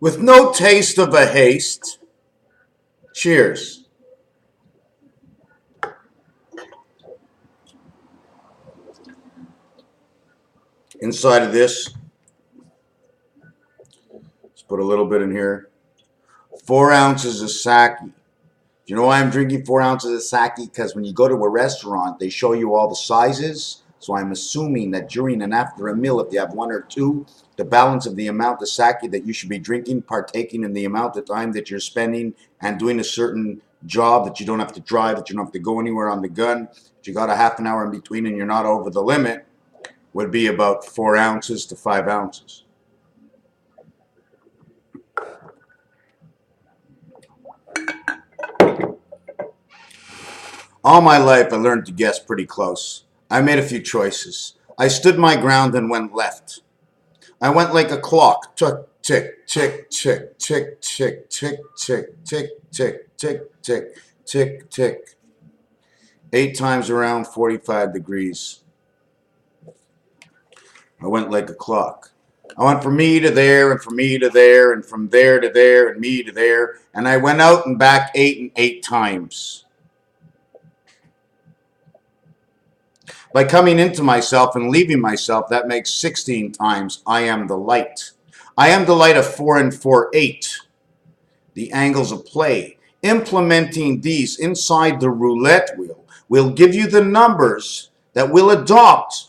With no taste of a haste, cheers. Inside of this, let's put a little bit in here. 4 ounces of sake. You know why I'm drinking 4 ounces of sake? Because when you go to a restaurant, they show you all the sizes. So I'm assuming that during and after a meal, if you have 1 or 2, the balance of the amount of sake that you should be drinking, partaking in the amount of time that you're spending and doing a certain job that you don't have to drive, that you don't have to go anywhere on the gun, that you got a half an hour in between and you're not over the limit, would be about 4 ounces to 5 ounces. All my life, I learned to guess pretty close. I made a few choices. I stood my ground and went left. I went like a clock. Tick, tick, tick, tick, tick, tick, tick, tick, tick, tick, tick, tick, tick, tick. 8 times around 45 degrees. I went like a clock. I went from me to there, and from me to there, and from there to there, and me to there, and I went out and back 8 and 8 times. By coming into myself and leaving myself, that makes 16 times. I am the light. I am the light of 4 and 4, 8. The angles of play. Implementing these inside the roulette wheel will give you the numbers that will adopt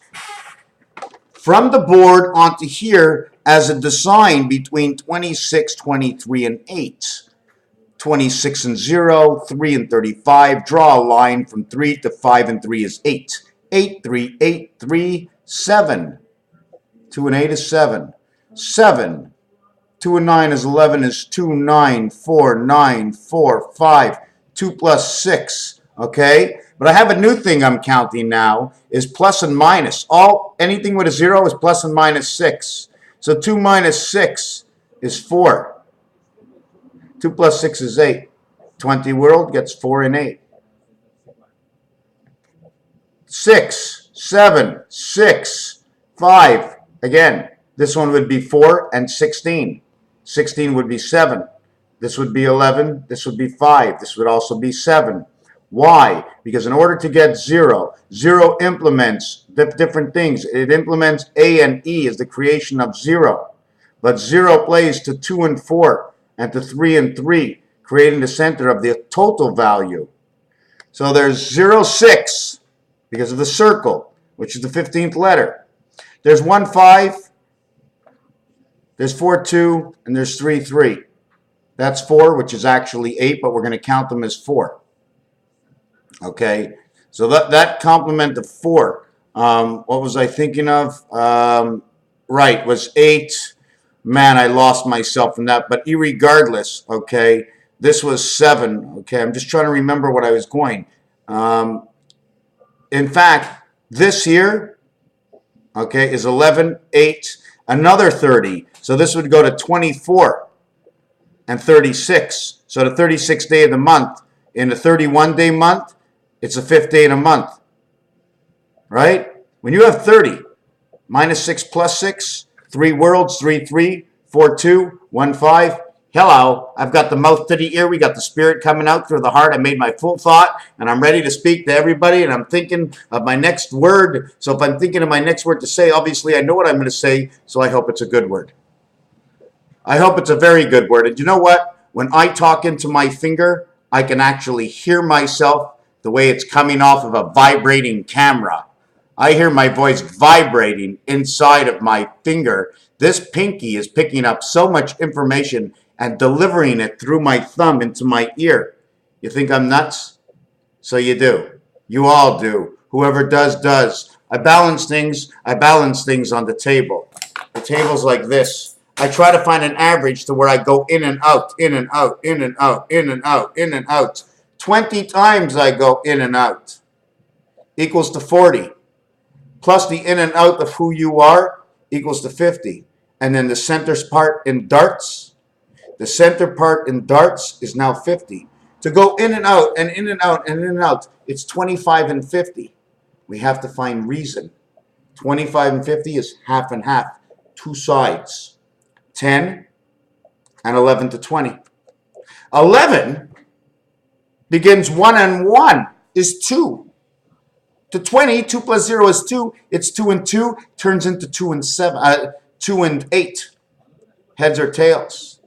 from the board onto here as a design between 26, 23, and 8. 26 and 0, 3 and 35. Draw a line from 3 to 5 and 3 is 8. 8, 3, 8, 3, 7. 2 and 8 is 7. 7. 2 and 9 is 11 is 2, 9, 4, 9, 4, 5. 2 plus 6. Okay? But I have a new thing I'm counting now is plus and minus. Anything with a 0 is plus and minus 6. So 2 minus 6 is 4. 2 plus 6 is 8. 20 world gets 4 and 8. 6, 7, 6, 5. Again, this one would be 4 and 16. 16 would be 7. This would be 11. This would be 5. This would also be 7. Why? Because in order to get 0, 0 implements different things. It implements A and E as the creation of 0. But 0 plays to 2 and 4 and to 3 and 3, creating the center of the total value. So there's 0, 6. Because of the circle, which is the 15th letter. There's 1, 5, there's 4, 2, and there's 3, 3. That's 4, which is actually 8, but we're going to count them as 4. Okay, so that complement of 4, what was I thinking of? Right, was 8. Man, I lost myself in that, but irregardless, okay, this was 7. Okay, I'm just trying to remember what I was going. In fact, this here, okay, is 11, 8, another 30. So this would go to 24 and 36. So the 36th day of the month. In the 31-day month, it's the 5th day in a month. Right? When you have 30, minus 6 plus 6, 3 worlds, 3, 3, 4, 2, 1, 5. Hello, I've got the mouth to the ear. We got the spirit coming out through the heart. I made my full thought, and I'm ready to speak to everybody, and I'm thinking of my next word. So if I'm thinking of my next word to say, obviously I know what I'm going to say, so I hope it's a good word. I hope it's a very good word. And you know what? When I talk into my finger, I can actually hear myself the way it's coming off of a vibrating camera. I hear my voice vibrating inside of my finger. This pinky is picking up so much information and delivering it through my thumb into my ear. You think I'm nuts? So you do. You all do. Whoever does, does. I balance things on the table. The table's like this. I try to find an average to where I go in and out, in and out, in and out, in and out, in and out. 20 times I go in and out. Equals to 40. Plus the in and out of who you are equals to 50. And then the center part in darts, the center part in darts is now 50. To go in and out and in and out and in and out, it's 25 and 50. We have to find reason. 25 and 50 is half and half. 2 sides. 10, and 11 to 20. 11 begins 1 and 1 is 2. To 20, 2 plus 0 is 2. It's 2 and 2, turns into 2 and 7, 2 and 8. Heads or tails.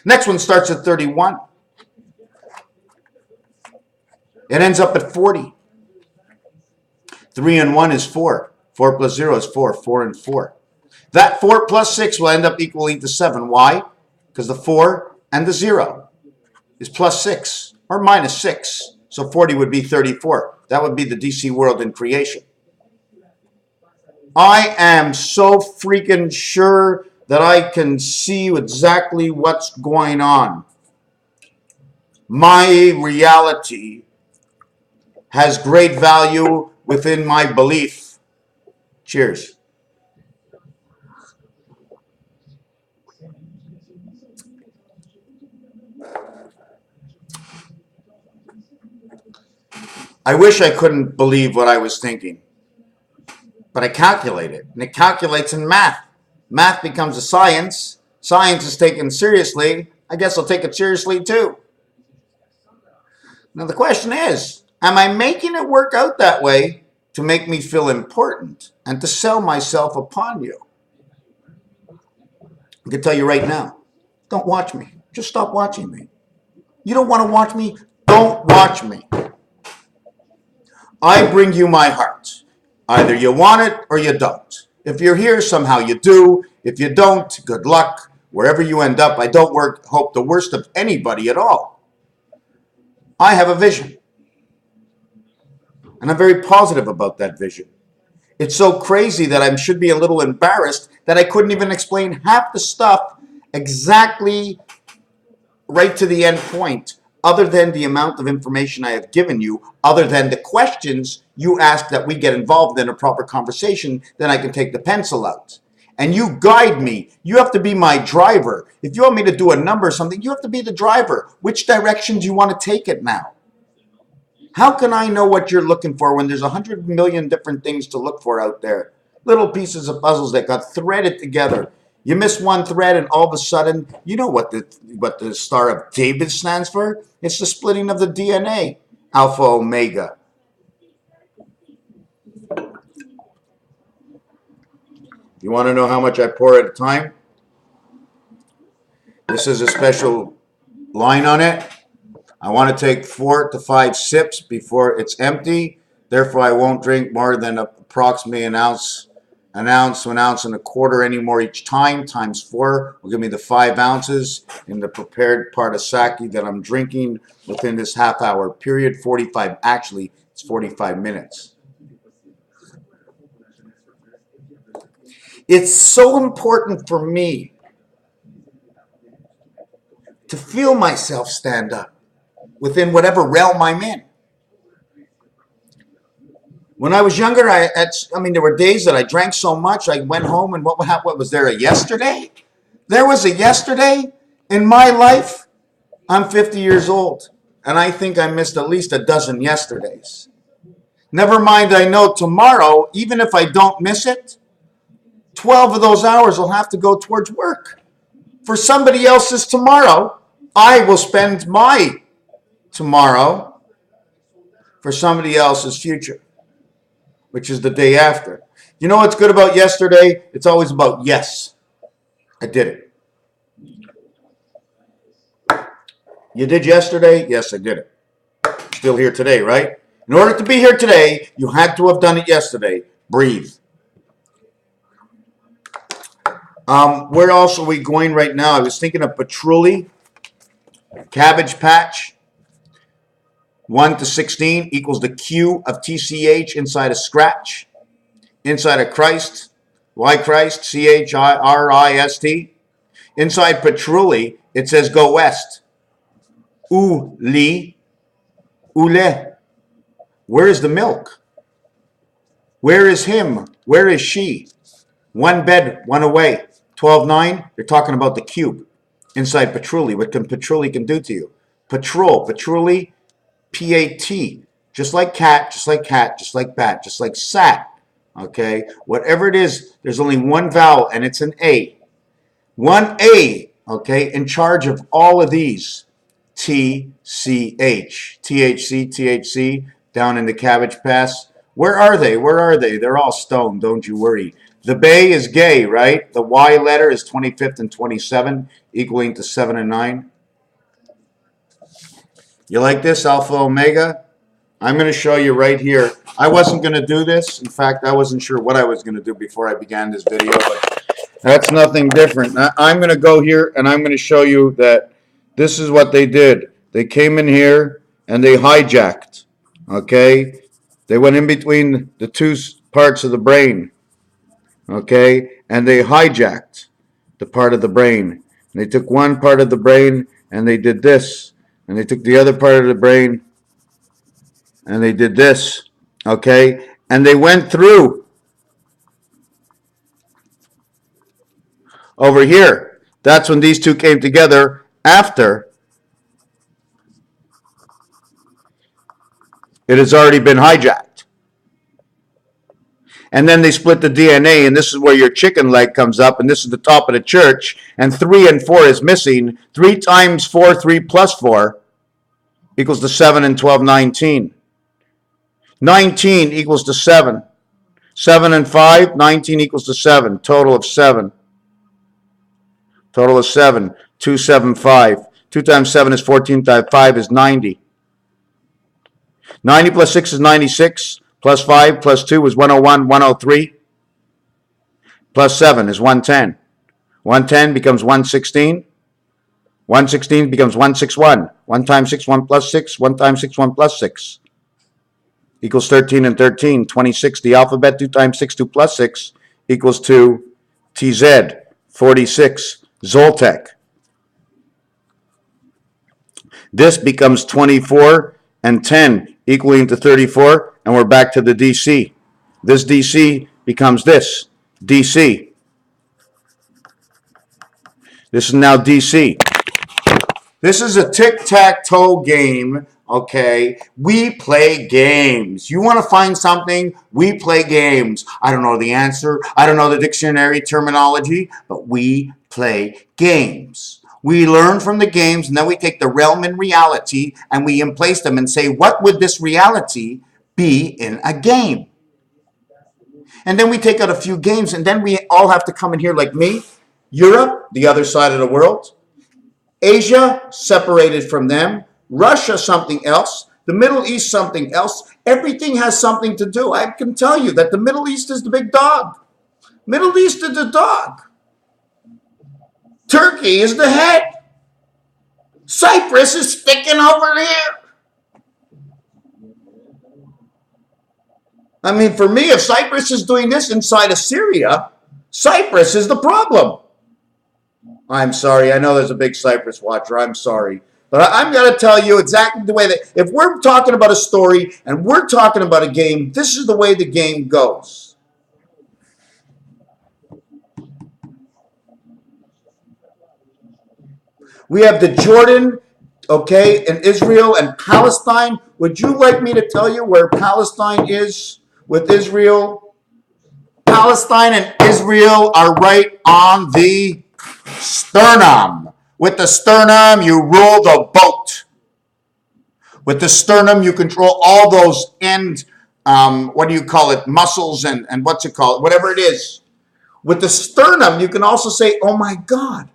Next one starts at 31. It ends up at 40. 3 and 1 is 4. 4 plus 0 is 4. 4 and 4. That 4 plus 6 will end up equaling to 7. Why? Because the 4 and the 0 is plus 6 or minus 6. So 40 would be 34. That would be the DC world in creation. I am so freaking sure that I can see exactly what's going on. My reality has great value within my belief. Cheers. I wish I couldn't believe what I was thinking, but I calculate it, and it calculates in math. Math becomes a science. Science is taken seriously. I guess I'll take it seriously too. Now the question is, am I making it work out that way to make me feel important and to sell myself upon you? I can tell you right now, don't watch me. Just stop watching me. You don't want to watch me? Don't watch me. I bring you my heart. Either you want it or you don't. If you're here, somehow you do. If you don't, good luck. Wherever you end up, I don't hope the worst of anybody at all. I have a vision. And I'm very positive about that vision. It's so crazy that I should be a little embarrassed that I couldn't even explain half the stuff exactly right to the end point, other than the amount of information I have given you, other than the questions you ask that we get involved in a proper conversation, then I can take the pencil out. And you guide me. You have to be my driver. If you want me to do a number or something, you have to be the driver. Which direction do you want to take it now? How can I know what you're looking for when there's 100 million different things to look for out there? Little pieces of puzzles that got threaded together. You miss one thread and all of a sudden, you know what the Star of David stands for? It's the splitting of the DNA, Alpha Omega. You want to know how much I pour at a time? This is a special line on it. I want to take 4 to 5 sips before it's empty. Therefore, I won't drink more than approximately an ounce to an ounce and a quarter anymore each time. Times 4 will give me the 5 ounces in the prepared part of sake that I'm drinking within this half-hour period. 45, actually, it's 45 minutes. It's so important for me to feel myself stand up within whatever realm I'm in. When I was younger, there were days that I drank so much, I went home and what was there a yesterday? There was a yesterday in my life. I'm 50 years old, and I think I missed at least a dozen yesterdays. Never mind, I know tomorrow, even if I don't miss it, 12 of those hours will have to go towards work. For somebody else's tomorrow, I will spend my tomorrow for somebody else's future, which is the day after. You know what's good about yesterday? It's always about yes, I did it. You did yesterday? Yes, I did it. Still here today, right? In order to be here today, you had to have done it yesterday. Breathe. Where else are we going right now? I was thinking of patchouli, Cabbage Patch. 1 to 16 equals the Q of TCH inside a scratch, inside of Christ, why Christ, CHRIST. Inside patchouli, it says go west. Ule. Where is the milk? Where is him? Where is she? One bed, one away. 12-9, you're talking about the cube. Inside patchouli, what can patchouli do to you? Patchouli, P-A-T, just like cat, just like cat, just like bat, just like sat. Okay, whatever it is, there's only one vowel and it's an A. One A, okay, in charge of all of these. TCH, THC, down in the Cabbage Pass. Where are they? Where are they? They're all stoned, don't you worry. The Bay is gay, right? The Y letter is 25th and 27, equaling to 7 and 9. You like this, Alpha Omega? I'm going to show you right here. I wasn't going to do this. In fact, I wasn't sure what I was going to do before I began this video, but that's nothing different. I'm going to go here and I'm going to show you that this is what they did. They came in here and they hijacked, okay? They went in between the two parts of the brain, okay? And they hijacked the part of the brain. And they took one part of the brain and they did this. And they took the other part of the brain and they did this, okay? And they went through over here. That's when these two came together after it has already been hijacked. And then they split the DNA, and this is where your chicken leg comes up, and this is the top of the church, and 3 and 4 is missing. 3 times 4, 3 plus 4 equals to 7 and 12, 19. 19 equals to 7. 7 and 5, 19 equals to 7. Total of 7. Total of 7. 2, 7, 5. 2 times 7 is 14, times 5 is 90. 90 plus 6 is 96. Plus 5 plus 2 is 101, 103. Plus 7 is 110. 110 becomes 116. 116 becomes 161. 1 times 6, 1 plus 6. 1 times 6, 1 plus 6. Equals 13 and 13. 26. The alphabet, 2 times 6, 2 plus 6 equals to TZ. 46. Zoltec. This becomes 24 and 10 equaling to 34, and we're back to the DC. This DC becomes this, DC. This is now DC. This is a tic-tac-toe game, okay? We play games. You want to find something? We play games. I don't know the answer. I don't know the dictionary terminology, but we play games. We learn from the games, and then we take the realm in reality, and we emplace them and say, what would this reality be in a game? And then we take out a few games, and then we all have to come in here like me. Europe, the other side of the world. Asia, separated from them. Russia, something else. The Middle East, something else. Everything has something to do. I can tell you that the Middle East is the big dog. Middle East is the dog. Turkey is the head. Cyprus is sticking over here. I mean, for me, if Cyprus is doing this inside of Syria, Cyprus is the problem. I'm sorry. I know there's a big Cyprus watcher. I'm sorry. But I'm going to tell you exactly the way that, if we're talking about a story and we're talking about a game, this is the way the game goes. We have the Jordan, okay, and Israel and Palestine. Would you like me to tell you where Palestine is with Israel? Palestine and Israel are right on the sternum. With the sternum, you rule the boat. With the sternum, you control all those end, what do you call it, muscles and what's it called, whatever it is. With the sternum, you can also say, oh my God,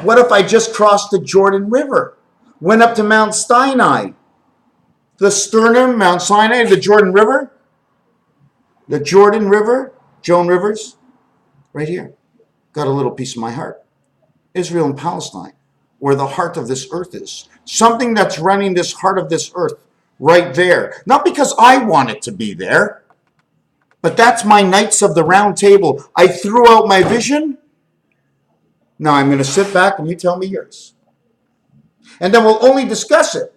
what if I just crossed the Jordan River, went up to Mount Sinai? The sternum, Mount Sinai, the Jordan River, Joan Rivers, right here, got a little piece of my heart. Israel and Palestine, where the heart of this earth is. Something that's running this heart of this earth right there. Not because I want it to be there, but that's my Knights of the Round Table. I threw out my vision. Now I'm going to sit back and you tell me yours. And then we'll only discuss it.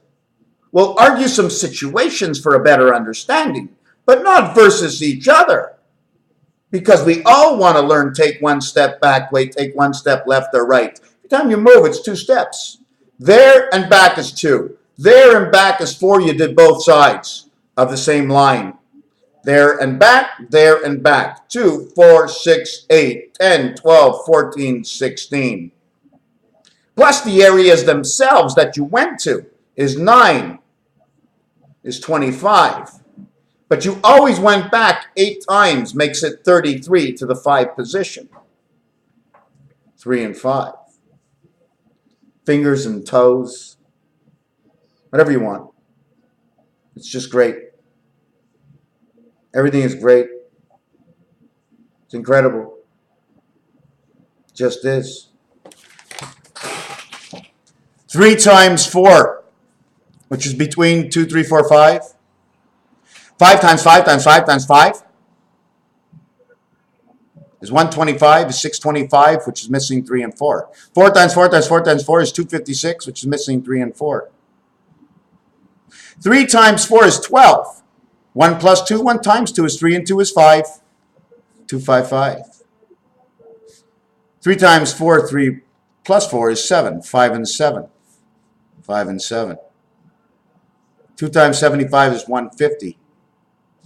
We'll argue some situations for a better understanding, but not versus each other. Because we all want to learn, take one step back, wait, take one step left or right. Every time you move, it's 2 steps. There and back is 2. There and back is 4. You did both sides of the same line. There and back, 2, 4, 6, 8, 10, 12, 14, 16. plus the areas themselves that you went to is 9, is 25. But you always went back 8 times, makes it 33 to the 5 position. 3 and 5. Fingers and toes, whatever you want. It's just great. Everything is great. It's incredible. Just is. 3 times 4, which is between 2, 3, 4, 5. 5 times 5 times 5 times 5 is 125, is 625, which is missing 3 and 4. 4 times 4 times 4 times 4 is 256, which is missing 3 and 4. 3 times 4 is 12. 1 plus 2, 1 times 2 is 3, and 2 is 5. 255. 3 times 4, 3 plus 4 is 7. 5 and 7. 5 and 7. 2 times 75 is 150.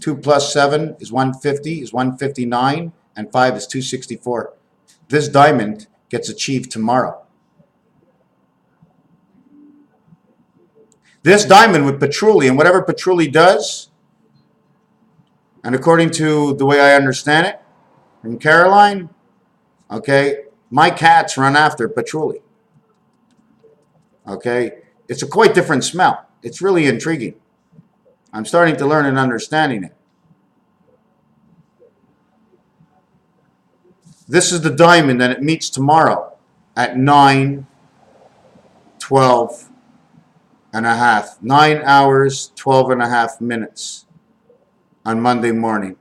2 plus 7 is 150, is 159, and 5 is 264. This diamond gets achieved tomorrow. This diamond with patchouli, and whatever patchouli does, and according to the way I understand it from Caroline, okay, my cats run after patchouli. Okay, it's a quite different smell. It's really intriguing. I'm starting to learn and understanding it. This is the diamond, and it meets tomorrow at 9:12 and a half. 9 hours, 12 and a half minutes on Monday morning.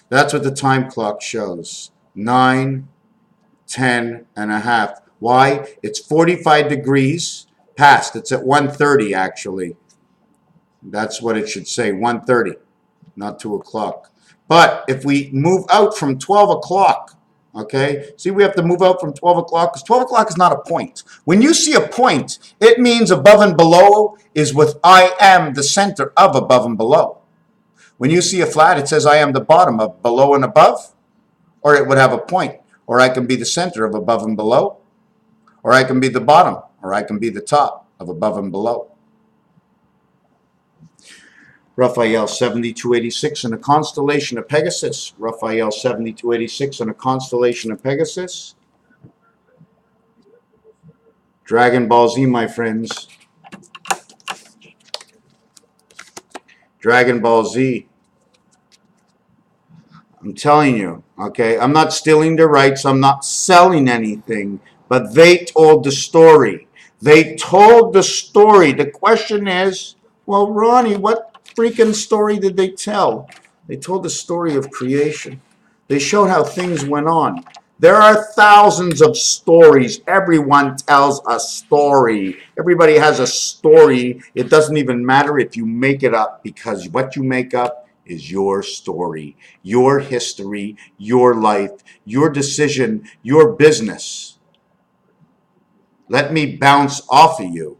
That's what the time clock shows. 9:10 and a half. Why? It's 45 degrees past. It's at 1:30 actually. That's what it should say, 1:30, not 2 o'clock. But if we move out from 12 o'clock, okay, see, we have to move out from 12 o'clock because 12 o'clock is not a point. When you see a point, it means above and below is with I am the center of above and below. When you see a flat, it says I am the bottom of below and above, or it would have a point. Or I can be the center of above and below, or I can be the bottom, or I can be the top of above and below. Raphael 7286 in a constellation of Pegasus. Raphael 7286 in a constellation of Pegasus. Dragon Ball Z, my friends. Dragon Ball Z. I'm telling you, okay? I'm not stealing the rights. I'm not selling anything. But they told the story. They told the story. The question is, well, Ronnie, what freaking story did they tell? They told the story of creation. They showed how things went on. There are thousands of stories. Everyone tells a story. Everybody has a story. It doesn't even matter if you make it up, because what you make up is your story, your history, your life, your decision, your business. Let me bounce off of you.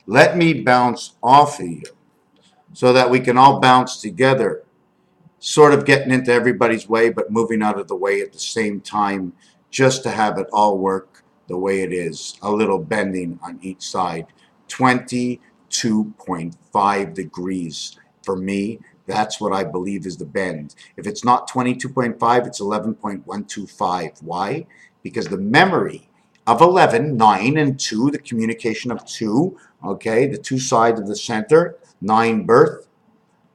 Let me bounce off of you, so that we can all bounce together, sort of getting into everybody's way, but moving out of the way at the same time, just to have it all work the way it is. A little bending on each side. 22.5 degrees. For me, that's what I believe is the bend. If it's not 22.5, it's 11.125. Why? Because the memory of 11, 9, and 2, the communication of 2, okay, the two sides of the center, 9 birth,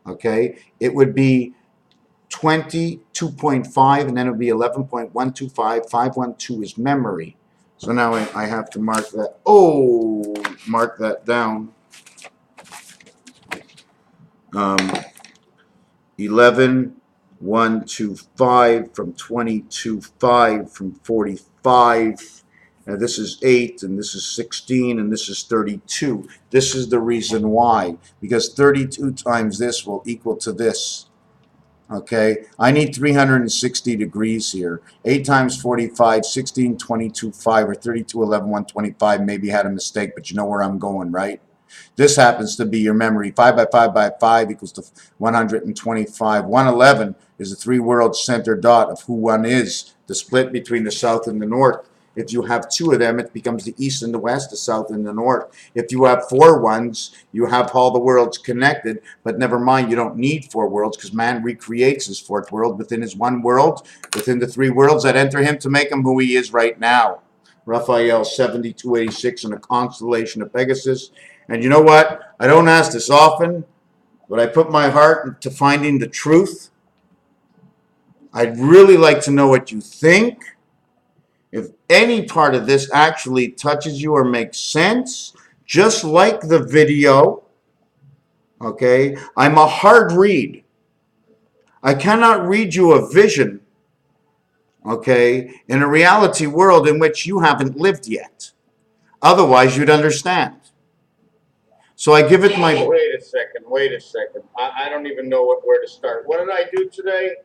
okay, it would be 22.5, and then it would be 11.125. 512 is memory. So now I have to mark that. Oh, mark that down. 11.125 from 22.5 from 45. And this is 8, and this is 16, and this is 32. This is the reason why. Because 32 times this will equal to this. Okay? I need 360 degrees here. 8 times 45, 16, 22, 5, or 32, 11, 125. Maybe had a mistake, but you know where I'm going, right? This happens to be your memory. 5 by 5 by 5 equals to 125. 111 is the 3 world center dot of who one is. The split between the south and the north. If you have 2 of them, it becomes the east and the west, the south and the north. If you have 4 ones, you have all the worlds connected. But never mind, you don't need 4 worlds, because man recreates his 4th world within his 1 world, within the 3 worlds that enter him to make him who he is right now. Raphael 7286 in a constellation of Pegasus. And you know what? I don't ask this often, but I put my heart into finding the truth. I'd really like to know what you think. If any part of this actually touches you or makes sense, just like the video, okay? I'm a hard read. I cannot read you a vision, okay, in a reality world in which you haven't lived yet. Otherwise, you'd understand. So I give it my... Wait a second. I don't even know where to start. What did I do today?